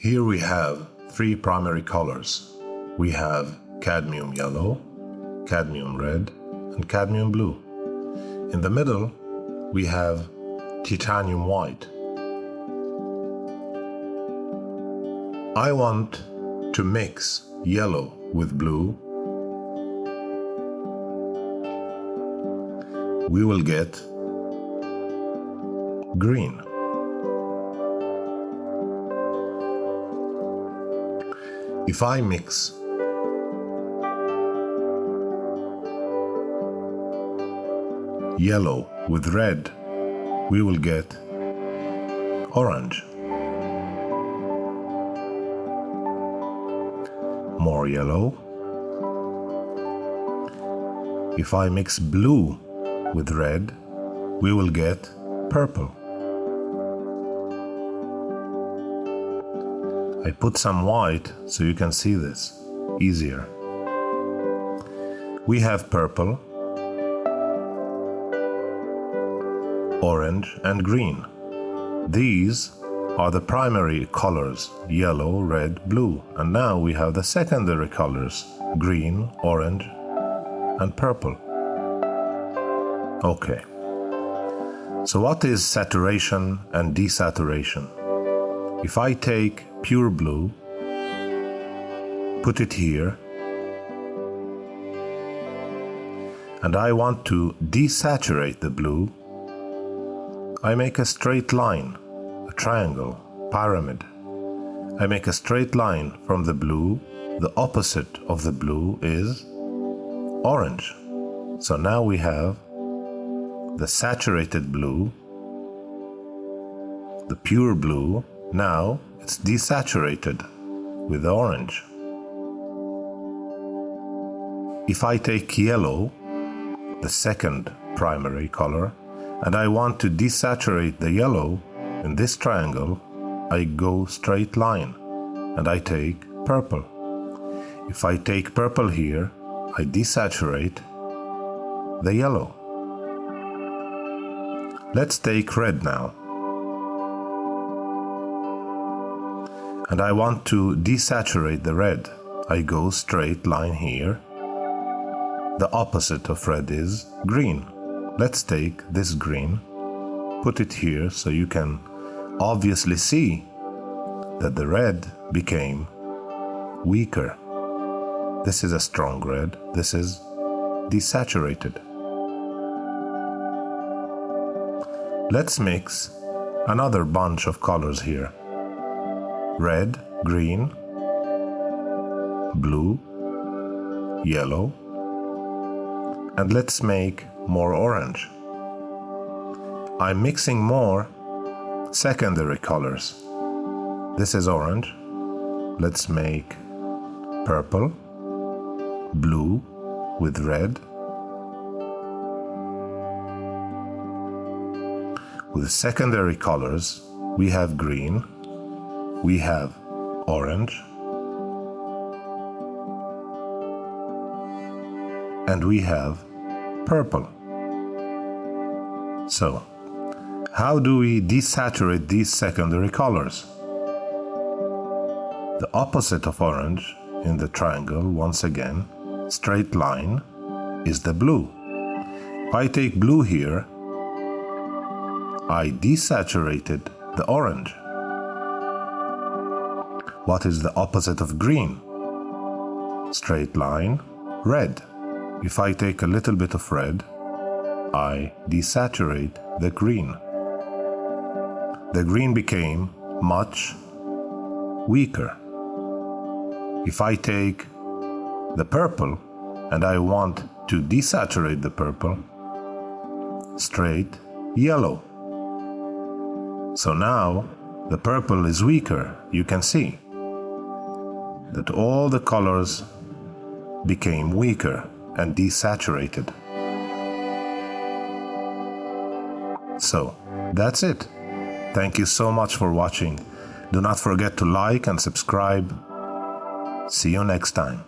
Here we have three primary colors. We have cadmium yellow, cadmium red, and cadmium blue. In the middle, we have titanium white. I want to mix yellow with blue. We will get green. If I mix yellow with red, we will get orange. More yellow. If I mix blue with red, we will get purple. I put some white so you can see this easier. We have purple, orange, and green. These are the primary colors, yellow, red, blue. And now we have the secondary colors, green, orange, and purple. Okay. So what is saturation and desaturation? If I take pure blue, put it here, and I want to desaturate the blue, I make a straight line, a triangle, pyramid. I make a straight line from the blue. The opposite of the blue is orange. So now we have the saturated blue, the pure blue. Now it's desaturated with orange. If I take yellow, the second primary color, and I want to desaturate the yellow in this triangle, I go straight line and I take purple. If I take purple here, I desaturate the yellow. Let's take red now. And I want to desaturate the red. I go straight line here. The opposite of red is green. Let's take this green, put it here so you can obviously see that the red became weaker. This is a strong red. This is desaturated. Let's mix another bunch of colors here. Red, green, blue, yellow, and let's make more orange. I'm mixing more secondary colors. This is orange. Let's make purple, blue with red. With secondary colors, we have green, we have orange, and we have purple. So, how do we desaturate these secondary colors? The opposite of orange in the triangle, once again, straight line, is the blue. If I take blue here, I desaturated the orange. What is the opposite of green? Straight line, red. If I take a little bit of red, I desaturate the green. The green became much weaker. If I take the purple and I want to desaturate the purple, straight yellow. So now the purple is weaker. You can see that all the colors became weaker and desaturated. So that's it. Thank you so much for watching. Do not forget to like and subscribe. See you next time.